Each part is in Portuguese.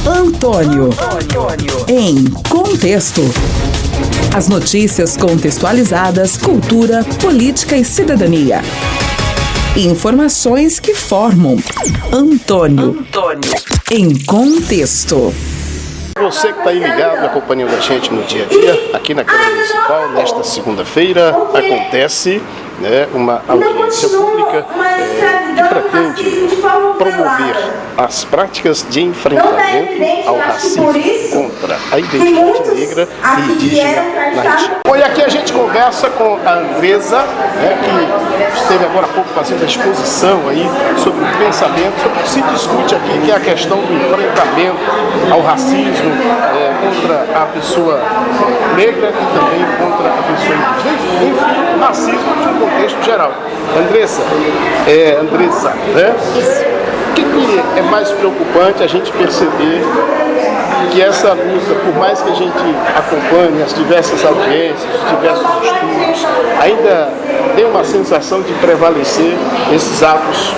Antônio. Em Contexto. As notícias contextualizadas, cultura, política e cidadania. Informações que formam Antônio. Em Contexto. Você que está aí ligado, acompanhando a gente no dia a dia, aqui na Câmara Municipal, nesta segunda-feira, acontece uma audiência pública que pretende promover as práticas de enfrentamento ao racismo contra a identidade negra e indígena na região. Bom, e aqui a gente conversa com a Andresa, que esteve agora há pouco fazendo a exposição aí sobre o pensamento, sobre o que se discute aqui, que é a questão do enfrentamento ao racismo contra a pessoa negra e também contra a pessoa indígena. Enfim, racismo no contexto geral. Andresa, né? O que é mais preocupante a gente perceber que essa luta, por mais que a gente acompanhe as diversas audiências, os diversos estudos, ainda tem uma sensação de prevalecer esses atos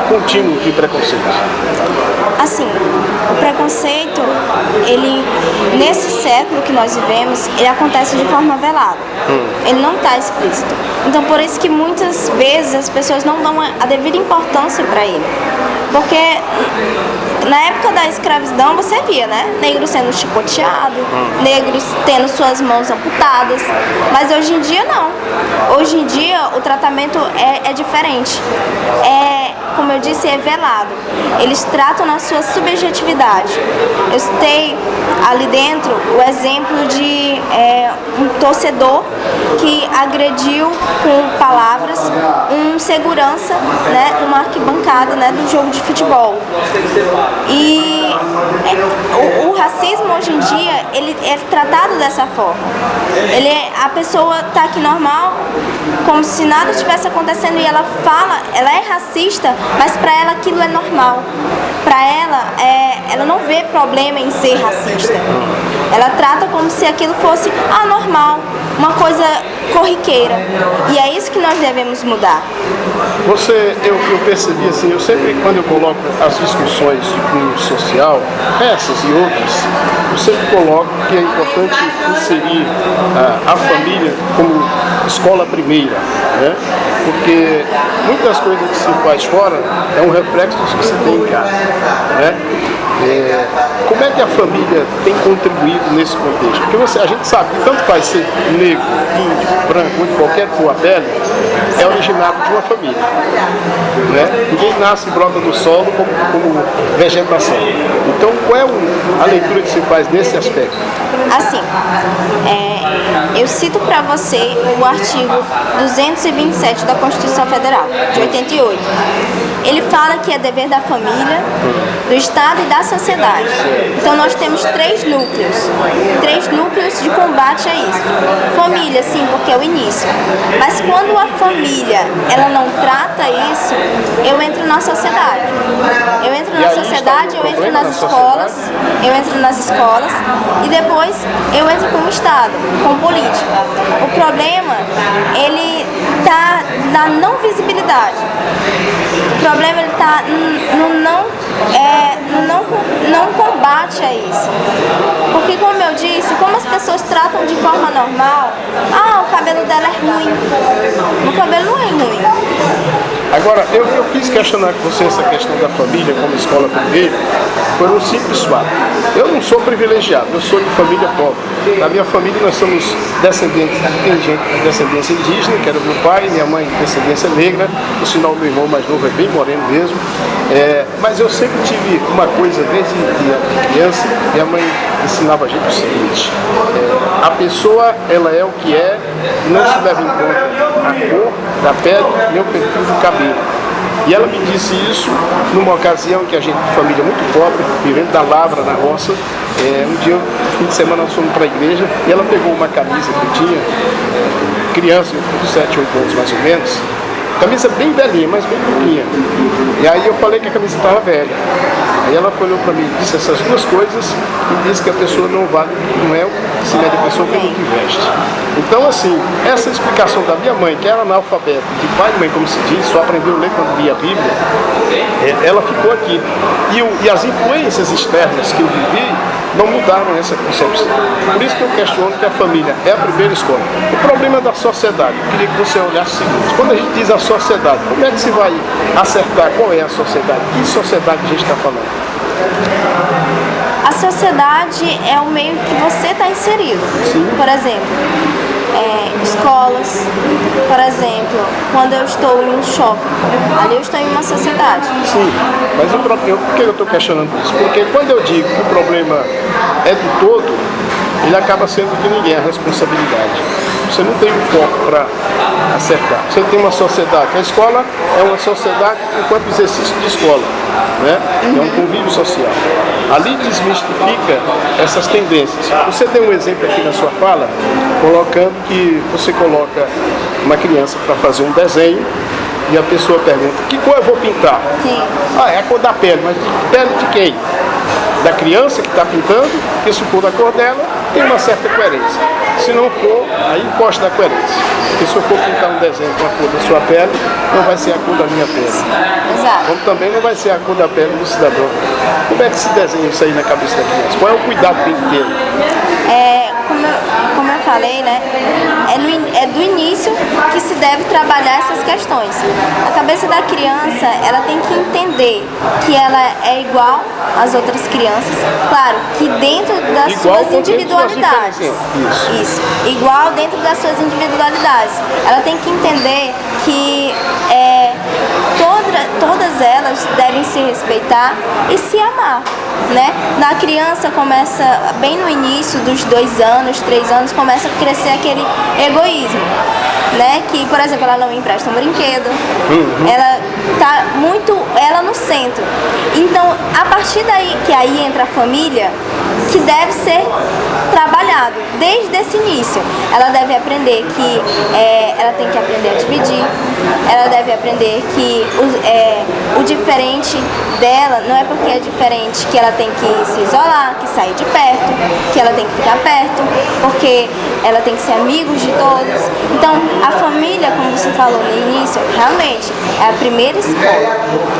contínuos de preconceito? Assim, o preconceito, nesse século que nós vivemos, ele acontece de forma velada. Ele não está explícito. Então, por isso que muitas vezes as pessoas não dão a devida importância para ele. Porque na época da escravidão você via, né? Negros sendo chicoteados, negros tendo suas mãos amputadas. Mas hoje em dia não. Hoje em dia o tratamento é diferente. Como eu disse, é velado. Eles tratam na sua subjetividade. Eu citei ali dentro o exemplo de um torcedor que agrediu com palavras um segurança, né, numa arquibancada, né, do jogo de futebol. E o racismo hoje em dia, ele é tratado dessa forma. A pessoa está aqui normal, como se nada estivesse acontecendo, e ela fala, ela é racista, mas para ela aquilo é normal. Para ela não vê problema em ser racista. Ela trata como se aquilo fosse normal, uma coisa corriqueira. E é isso que nós devemos mudar. Eu percebi assim, eu sempre, quando eu coloco as discussões de cunho social, essas e outras, eu sempre coloco que é importante inserir a família como escola primeira, né? Porque muitas coisas que se faz fora é um reflexo do que se tem em casa, né? Como é que a família tem contribuído nesse contexto? Porque a gente sabe que tanto faz ser negro, índio, branco ou de qualquer cor a pele, é originado de uma família, né? Ninguém nasce e brota do solo como vegetação. Então, qual é a leitura que se faz nesse aspecto? Assim, eu cito para você o artigo 227 da Constituição Federal, de 88. Ele fala que é dever da família, do Estado e da sociedade. Então nós temos três núcleos de combate a isso. Família, sim, porque é o início. Mas quando a família ela não trata isso, eu entro na sociedade. Eu entro nas escolas e depois eu entro como Estado, com política. O problema, ele está na não visibilidade. O problema está no não combate a isso. Porque, como eu disse, como as pessoas tratam de forma normal, o cabelo dela é ruim. O cabelo não é ruim. Agora, eu quis questionar com você essa questão da família como escola primeira, por um simples fato. Eu não sou privilegiado, eu sou de família pobre. Na minha família nós somos descendentes, tem gente de descendência indígena, que era meu pai, minha mãe de descendência negra, por sinal meu irmão mais novo é bem moreno mesmo. Mas eu sempre tive uma coisa desde criança, minha mãe ensinava a gente o seguinte: a pessoa ela é o que é, e não se leva em conta a cor da pele nem o perfil do cabelo. E ela me disse isso numa ocasião que a gente, de família muito pobre, vivendo da lavra na roça, um dia, no fim de semana, nós fomos para a igreja e ela pegou uma camisa que eu tinha, criança, de 7, 8 anos mais ou menos, camisa bem velhinha, mas bem limpinha. E aí eu falei que a camisa estava velha. Aí ela olhou para mim e disse essas duas coisas e disse que a pessoa não é o se mede a pessoa pelo que veste. Então, assim, essa explicação da minha mãe, que era analfabeta, de pai e mãe, como se diz, só aprendeu a ler quando lia a Bíblia, ela ficou aqui. E as influências externas que eu vivi não mudaram essa concepção. Por isso que eu questiono que a família é a primeira escola. O problema da sociedade, eu queria que você olhasse o seguinte: quando a gente diz a sociedade, como é que se vai acertar qual é a sociedade? Que sociedade a gente está falando? A sociedade é o meio que você está inserido. Sim. Por exemplo, escolas, por exemplo, quando eu estou em um shopping, ali eu estou em uma sociedade. Sim, mas por que eu estou questionando isso? Porque quando eu digo que o problema é do todo, ele acaba sendo de ninguém a responsabilidade. Você não tem um foco para acertar. Você tem uma sociedade. A escola é uma sociedade enquanto exercício de escola, né? É um convívio social. Ali desmistifica essas tendências. Você tem um exemplo aqui na sua fala, colocando que você coloca uma criança para fazer um desenho e a pessoa pergunta: que cor eu vou pintar? Sim. É a cor da pele, mas de pele de quem? Da criança que está pintando, porque se for da cor dela, tem uma certa coerência. Se não for, aí foge da coerência. Porque se eu for pintar um desenho com a cor da sua pele, não vai ser a cor da minha pele. Exato. Como também não vai ser a cor da pele do cidadão. Como é que se desenha isso aí na cabeça da criança? Qual é o cuidado que tem que ter? Como eu falei, né? É do início que se deve trabalhar essas questões. A cabeça da criança, ela tem que entender que ela é igual às outras crianças, claro, que dentro das suas individualidades. Isso. Igual dentro das suas individualidades. Ela tem que entender que todas elas devem se respeitar e se amar, né? Na criança começa, bem no início dos 2 anos, 3 anos, começa a crescer aquele egoísmo, né? Que, por exemplo, ela não empresta um brinquedo, ela tá muito, ela no centro. Então, a partir daí, que aí entra a família, que deve ser trabalhado desde esse início. Ela deve aprender que ela tem que aprender a dividir, ela deve aprender que o diferente dela não é porque é diferente que ela tem que se isolar, que sair de perto, que ela tem que ficar perto, porque ela tem que ser amigos de todos. Então, a família, como você falou no início, realmente é a primeira escola,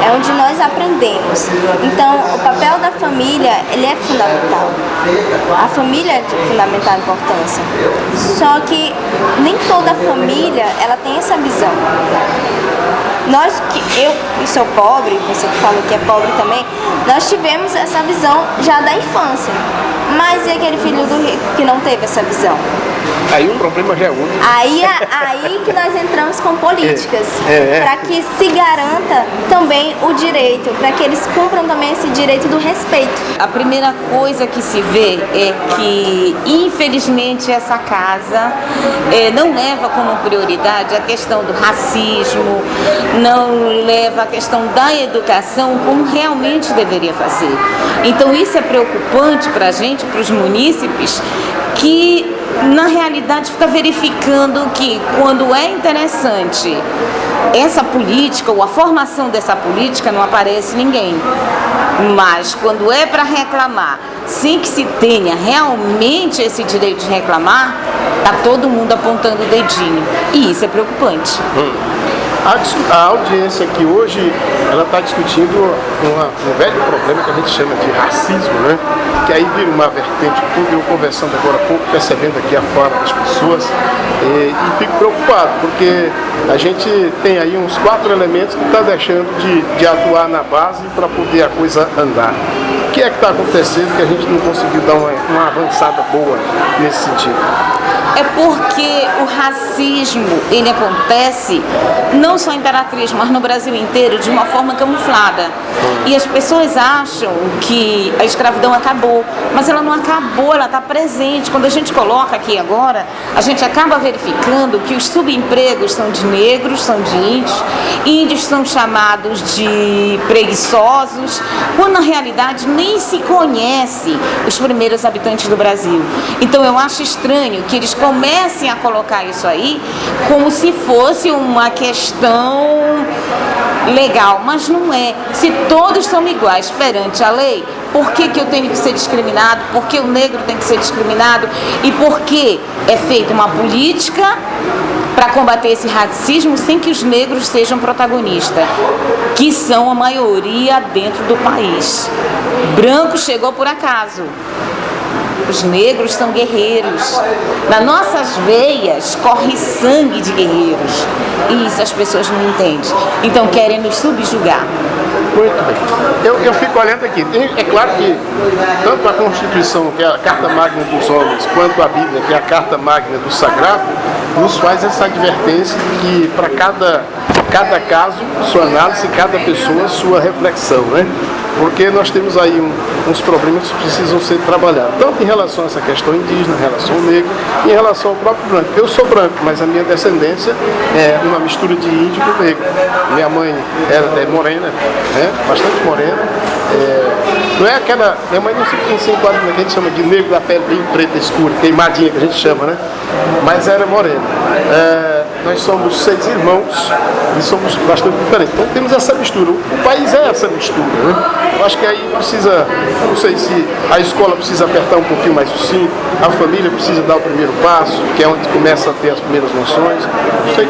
é onde nós aprendemos. Então, o papel da família, ele é fundamental. A família é de fundamental importância. Só que nem toda família, ela tem essa visão. Eu que sou pobre, você que falou que é pobre também, nós tivemos essa visão já da infância. Mas e aquele filho do rico que não teve essa visão? Aí o problema já é outro. Aí que nós entramos com políticas, para que se garanta também o direito, para que eles cumpram também esse direito do respeito. A primeira coisa que se vê é que, infelizmente, essa casa não leva como prioridade a questão do racismo, não leva a questão da educação como realmente deveria fazer. Então isso é preocupante para a gente, para os munícipes, que na realidade fica verificando que quando é interessante essa política ou a formação dessa política não aparece ninguém, mas quando é para reclamar sem que se tenha realmente esse direito de reclamar, está todo mundo apontando o dedinho, e isso é preocupante. A audiência aqui hoje, ela está discutindo um velho problema que a gente chama de racismo, né? Que aí vira uma vertente tudo. Eu conversando agora há pouco, percebendo aqui a fala das pessoas, e fico preocupado, porque a gente tem aí uns 4 elementos que estão deixando de atuar na base para poder a coisa andar. O que é que está acontecendo que a gente não conseguiu dar uma avançada boa nesse sentido? É porque o racismo, ele acontece não só em Imperatriz, mas no Brasil inteiro, de uma forma camuflada. E as pessoas acham que a escravidão acabou, mas ela não acabou, ela está presente. Quando a gente coloca aqui agora, a gente acaba verificando que os subempregos são de negros, são de índios são chamados de preguiçosos, quando na realidade nem se conhece os primeiros habitantes do Brasil. Então eu acho estranho que eles comecem a colocar isso aí como se fosse uma questão legal, mas não é. Se todos são iguais perante a lei, por que eu tenho que ser discriminado, por que o negro tem que ser discriminado e por que é feita uma política para combater esse racismo sem que os negros sejam protagonistas, que são a maioria dentro do país. Branco chegou por acaso. Os negros são guerreiros. Nas nossas veias corre sangue de guerreiros. E isso as pessoas não entendem. Então querem nos subjugar. Muito bem. Eu fico olhando aqui. É claro que tanto a Constituição, que é a Carta Magna dos Homens, quanto a Bíblia, que é a Carta Magna do Sagrado, nos faz essa advertência que para cada caso, sua análise, cada pessoa, sua reflexão, né? Porque nós temos aí uns problemas que precisam ser trabalhados, tanto em relação a essa questão indígena, em relação ao negro, e em relação ao próprio branco. Eu sou branco, mas a minha descendência é uma mistura de índio com negro. Minha mãe é morena, né? Bastante morena. Não é aquela... Minha mãe não se enquadra no que a gente chama de negro da pele bem preta, escura, queimadinha, que a gente chama, né? Mas era morena. Nós somos 6 irmãos e somos bastante diferentes. Então temos essa mistura. O país é essa mistura, né? Eu acho que aí precisa, não sei se a escola precisa apertar um pouquinho mais o cinto, a família precisa dar o primeiro passo, que é onde começa a ter as primeiras noções. Não sei,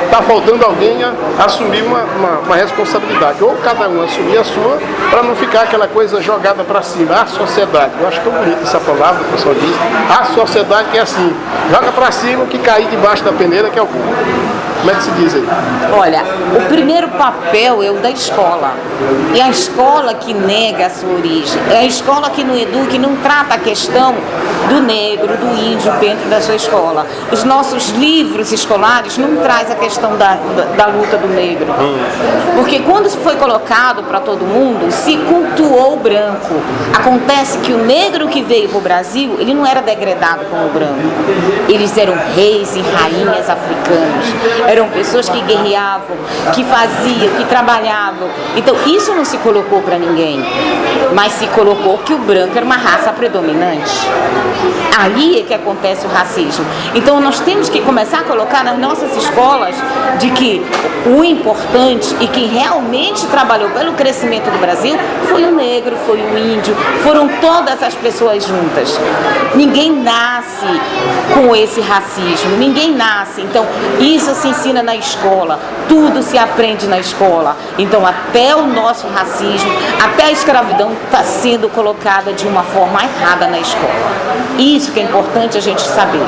está faltando alguém a assumir uma responsabilidade. Ou cada um assumir a sua, para não ficar aquela coisa jogada para cima. A sociedade, eu acho tão bonita essa palavra, o pessoal diz. A sociedade que é assim, joga para cima, o que cair debaixo da peneira que é o cu. Como é que se diz aí? Olha, o primeiro papel é o da escola. É a escola que nega a sua origem. É a escola que não educa e não trata a questão do negro, do índio dentro da sua escola. Os nossos livros escolares não trazem a questão da luta do negro. Porque quando foi colocado para todo mundo, se cultuou o branco. Acontece que o negro que veio para o Brasil, ele não era degradado como o branco. Eles eram reis e rainhas africanos. Eram pessoas que guerreavam, que faziam, que trabalhavam. Então isso não se colocou para ninguém, mas se colocou que o branco era uma raça predominante. Aí é que acontece o racismo. Então nós temos que começar a colocar nas nossas escolas de que o importante e quem realmente trabalhou pelo crescimento do Brasil foi o negro, foi o índio, foram todas as pessoas juntas. Ninguém nasce com esse racismo, ninguém nasce. Então isso se ensina na escola, tudo se aprende na escola. Então até o nosso racismo, até a escravidão está sendo colocada de uma forma errada na escola. Isso que é importante a gente saber.